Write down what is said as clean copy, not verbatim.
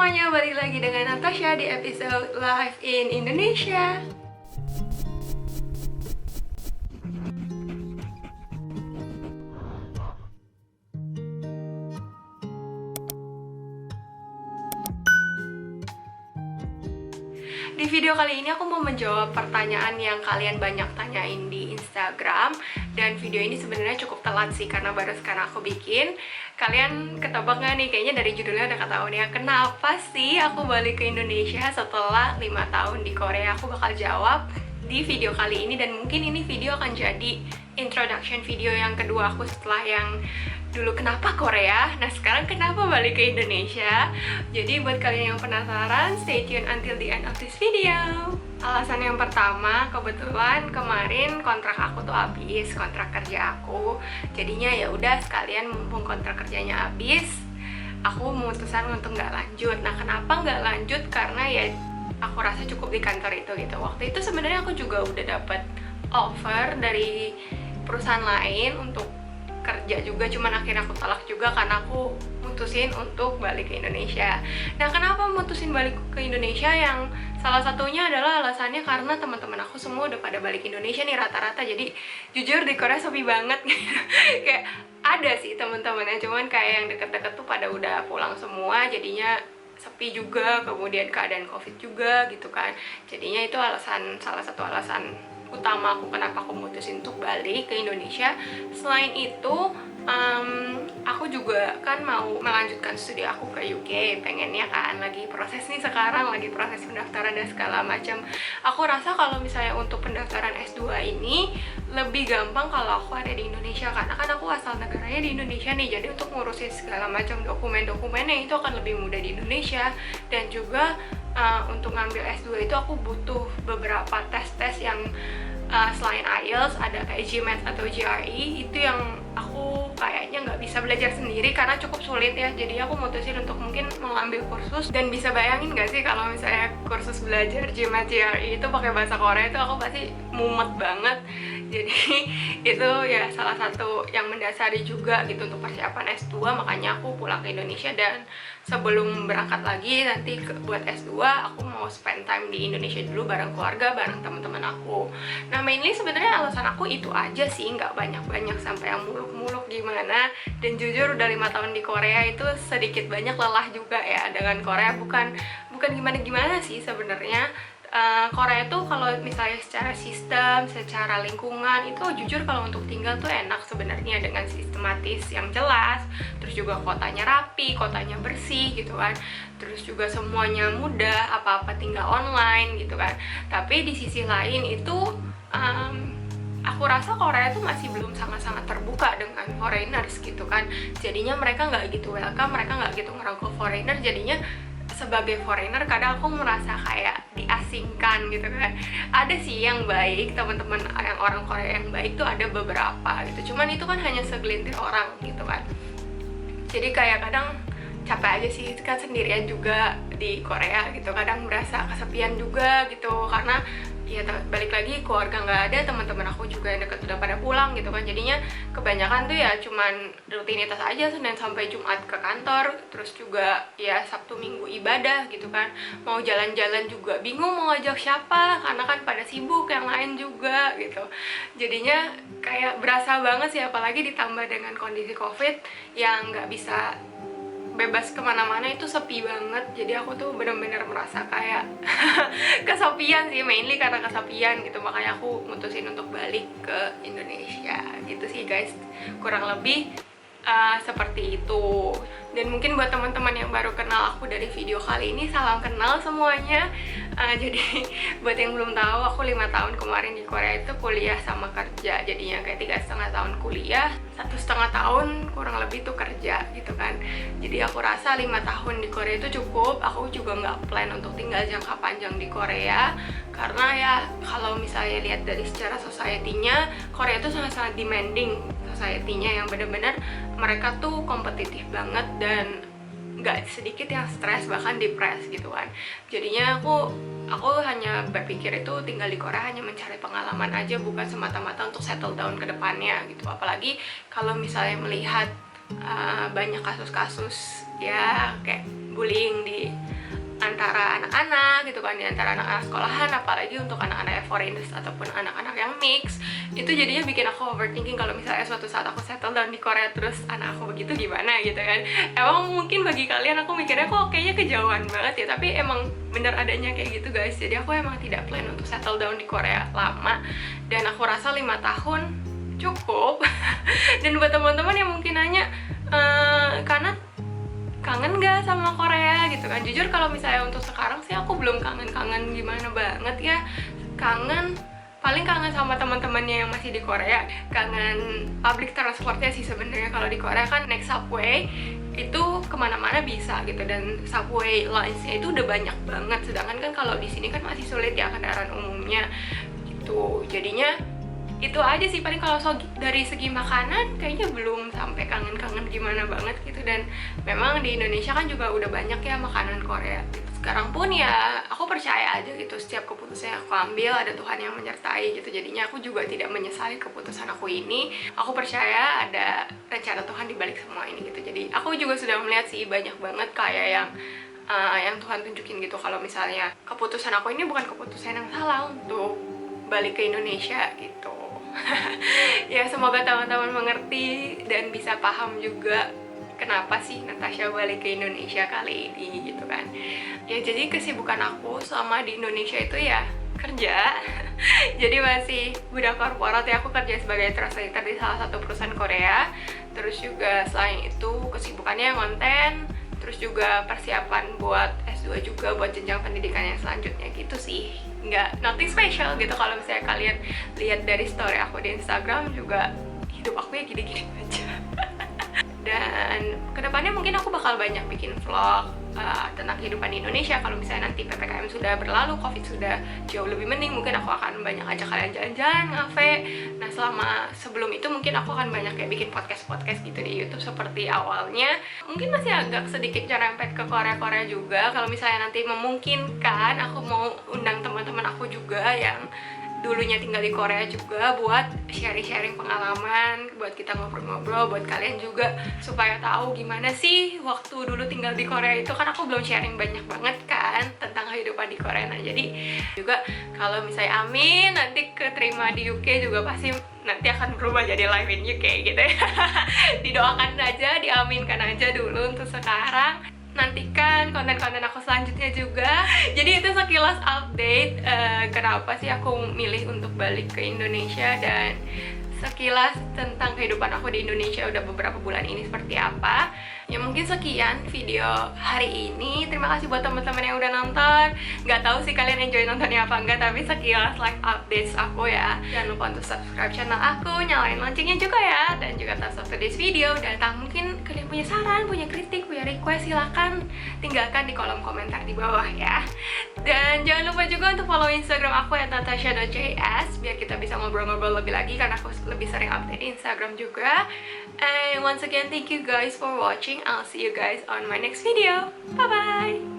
semuanya, balik lagi dengan Natasha di episode Live in Indonesia. Di video kali ini aku mau menjawab pertanyaan yang kalian banyak tanyain di Instagram. Dan video ini sebenarnya cukup telat sih, karena baru sekarang aku bikin. Kalian ketebak gak nih? Kayaknya dari judulnya udah ketahuan ya, kenapa sih aku balik ke Indonesia setelah 5 tahun di Korea. Aku bakal jawab di video kali ini, dan mungkin ini video akan jadi introduction video yang kedua aku setelah yang dulu kenapa Korea, nah sekarang kenapa balik ke Indonesia. Jadi buat kalian yang penasaran, stay tune until the end of this video. Alasan yang pertama, kebetulan kemarin kontrak aku tuh habis, kontrak kerja aku. Jadinya ya udah sekalian mumpung kontrak kerjanya habis, aku memutuskan untuk nggak lanjut. Nah kenapa nggak lanjut? Karena ya aku rasa cukup di kantor itu gitu. Waktu itu sebenarnya aku juga udah dapet offer dari perusahaan lain untuk kerja juga, cuman akhirnya aku tolak juga karena aku mutusin untuk balik ke Indonesia. Nah kenapa mutusin balik ke Indonesia? Yang salah satunya adalah alasannya karena teman-teman aku semua udah pada balik ke Indonesia nih rata-rata. Jadi jujur di Korea sepi banget kayak ada sih teman-temannya, cuman kayak yang deket-deket tuh pada udah pulang semua, jadinya sepi juga, kemudian keadaan COVID juga gitu kan. Jadinya itu salah satu alasan utama aku kenapa aku mutusin untuk balik ke Indonesia. Selain itu, aku juga kan mau melanjutkan studi aku ke UK, pengennya kan, lagi proses nih sekarang, lagi proses pendaftaran dan segala macam. Aku rasa kalau misalnya untuk pendaftaran S2 ini lebih gampang kalau aku ada di Indonesia, karena kan aku asal negaranya di Indonesia nih. Jadi untuk ngurusin segala macam dokumen-dokumennya itu akan lebih mudah di Indonesia. Dan juga untuk ngambil S2 itu aku butuh beberapa tes-tes yang selain IELTS, ada kayak GMAT atau GRE. Itu yang aku kayaknya nggak bisa belajar sendiri karena cukup sulit ya. Jadi aku mutusin untuk mungkin mengambil kursus. Dan bisa bayangin nggak sih kalau misalnya kursus belajar GMAT GRE itu pakai bahasa Korea, itu aku pasti mumet banget. Jadi itu ya salah satu yang mendasari juga gitu untuk persiapan S2. Makanya aku pulang ke Indonesia, dan sebelum berangkat lagi nanti buat S2, aku mau spend time di Indonesia dulu bareng keluarga, bareng teman-teman aku. Nah mainly sebenarnya alasan aku itu aja sih, nggak banyak-banyak sampai yang muluk-muluk gimana. Dan jujur udah 5 tahun di Korea itu sedikit banyak lelah juga ya dengan Korea. Bukan gimana-gimana sih sebenarnya. Korea tuh kalau misalnya secara sistem, secara lingkungan itu jujur kalau untuk tinggal tuh enak sebenarnya, dengan sistematis yang jelas. Terus juga kotanya rapi, kotanya bersih gitu kan. Terus juga semuanya mudah, apa-apa tinggal online gitu kan. Tapi di sisi lain itu aku rasa Korea tuh masih belum sangat-sangat terbuka dengan foreigners gitu kan. Jadinya mereka nggak gitu welcome, mereka nggak gitu ngerangkul foreigner. Jadinya sebagai foreigner kadang aku merasa kayak diasingkan gitu kan. Ada sih yang baik, teman-teman yang orang Korea yang baik tuh ada beberapa gitu, cuman itu kan hanya segelintir orang gitu kan. Jadi kayak kadang capek aja sih, kan sendirian juga di Korea gitu, kadang merasa kesepian juga gitu. Karena ya balik lagi keluarga nggak ada, teman-teman aku juga yang deket udah pada pulang gitu kan. Jadinya kebanyakan tuh ya cuman rutinitas aja, Senin sampai Jumat ke kantor, terus juga ya Sabtu Minggu ibadah gitu kan. Mau jalan-jalan juga bingung mau ngajak siapa, karena kan pada sibuk yang lain juga gitu. Jadinya kayak berasa banget sih, apalagi ditambah dengan kondisi COVID yang nggak bisa bebas kemana-mana, itu sepi banget. Jadi aku tuh bener-bener merasa kayak kesepian sih, mainly karena kesepian gitu. Makanya aku mutusin untuk balik ke Indonesia gitu sih guys, kurang lebih seperti itu. Dan mungkin buat teman-teman yang baru kenal aku dari video kali ini, salam kenal semuanya. Jadi buat yang belum tahu, aku 5 tahun kemarin di Korea itu kuliah sama kerja. Jadinya kayak 3,5 tahun kuliah, 1,5 tahun kurang lebih tuh kerja gitu kan. Jadi aku rasa 5 tahun di Korea itu cukup. Aku juga nggak plan untuk tinggal jangka panjang di Korea, karena ya kalau misalnya lihat dari secara society-nya, Korea itu sangat-sangat demanding society-nya, yang bener-bener mereka tuh kompetitif banget dan nggak sedikit yang stres, bahkan depres gitu kan. Jadinya aku hanya berpikir itu tinggal di Korea hanya mencari pengalaman aja, bukan semata-mata untuk settle down ke depannya gitu. Apalagi kalau misalnya melihat banyak kasus-kasus ya kayak bullying di antara anak-anak gitu kan, di antara anak-anak sekolahan, apalagi untuk anak-anak foreigners ataupun anak-anak yang mix. Itu jadinya bikin aku overthinking kalau misalnya suatu saat aku settle down di Korea terus anak aku begitu gimana gitu kan. Emang mungkin bagi kalian aku mikirnya kok kayaknya kejauhan banget ya, tapi emang bener adanya kayak gitu guys. Jadi aku emang tidak plan untuk settle down di Korea lama, dan aku rasa 5 tahun cukup. Dan buat teman-teman yang mungkin nanya karena kangen gak sama Korea gitu kan, jujur kalau misalnya untuk sekarang sih aku belum kangen-kangen gimana banget ya. Paling kangen sama teman-temannya yang masih di Korea, kangen public transportnya sih sebenarnya. Kalau di Korea kan naik subway itu kemana-mana bisa gitu, dan subway lines-nya itu udah banyak banget, sedangkan kan kalau di sini kan masih sulit ya kendaraan umumnya gitu. Jadinya itu aja sih paling. Kalau dari segi makanan kayaknya belum sampai kangen-kangen gimana banget gitu, dan memang di Indonesia kan juga udah banyak ya makanan Korea gitu. Sekarang pun ya aku percaya aja gitu, setiap keputusan yang aku ambil ada Tuhan yang menyertai gitu. Jadinya aku juga tidak menyesali keputusan aku ini. Aku percaya ada rencana Tuhan di balik semua ini gitu. Jadi aku juga sudah melihat sih banyak banget kayak yang Tuhan tunjukin gitu, kalau misalnya keputusan aku ini bukan keputusan yang salah untuk balik ke Indonesia gitu. Ya semoga teman-teman mengerti dan bisa paham juga kenapa sih Natasha balik ke Indonesia kali ini gitu kan. Ya jadi kesibukan aku selama di Indonesia itu ya kerja. Jadi masih budak korporat ya, aku kerja sebagai translator di salah satu perusahaan Korea. Terus juga selain itu kesibukannya konten, terus juga persiapan buat S2 juga, buat jenjang pendidikan yang selanjutnya gitu sih. Nothing special gitu. Kalau misalnya kalian lihat dari story aku di Instagram juga, hidup aku ya gini-gini aja. Dan kedepannya mungkin aku bakal banyak bikin vlog tentang kehidupan di Indonesia. Kalau misalnya nanti PPKM sudah berlalu, Covid sudah jauh lebih mending, mungkin aku akan banyak ajak kalian jalan-jalan, ngafe. Nah sebelum itu mungkin aku akan banyak kayak bikin podcast gitu di YouTube seperti awalnya. Mungkin masih agak sedikit nyerempet ke Korea-Korea juga. Kalau misalnya nanti memungkinkan, aku mau undang teman-teman aku juga yang dulunya tinggal di Korea juga, buat sharing-sharing pengalaman, buat kita ngobrol-ngobrol, buat kalian juga supaya tahu gimana sih waktu dulu tinggal di Korea itu. Kan aku belum sharing banyak banget kan tentang kehidupan di Korea. Nah jadi juga kalau misalnya amin nanti keterima di UK juga pasti nanti akan berubah jadi live in UK gitu ya. Didoakan aja, diaminkan aja dulu untuk sekarang. Nantikan konten-konten aku selanjutnya juga. Jadi itu sekilas update kenapa sih aku milih untuk balik ke Indonesia, dan sekilas tentang kehidupan aku di Indonesia udah beberapa bulan ini seperti apa. Ya mungkin sekian video hari ini. Terima kasih buat teman-teman yang udah nonton. Nggak tahu sih kalian enjoy nontonnya apa enggak, tapi sekilas live updates aku ya. Jangan lupa untuk subscribe channel aku, nyalain loncengnya juga ya, dan juga thumbs up to this video. Dan mungkin kalian punya saran, punya kritik, punya request, silahkan tinggalkan di kolom komentar di bawah ya. Dan jangan lupa juga untuk follow Instagram aku @natasha.js biar kita bisa ngobrol-ngobrol lebih lagi, karena aku lebih sering update di Instagram juga. And once again, thank you guys for watching. I'll see you guys on my next video. Bye bye.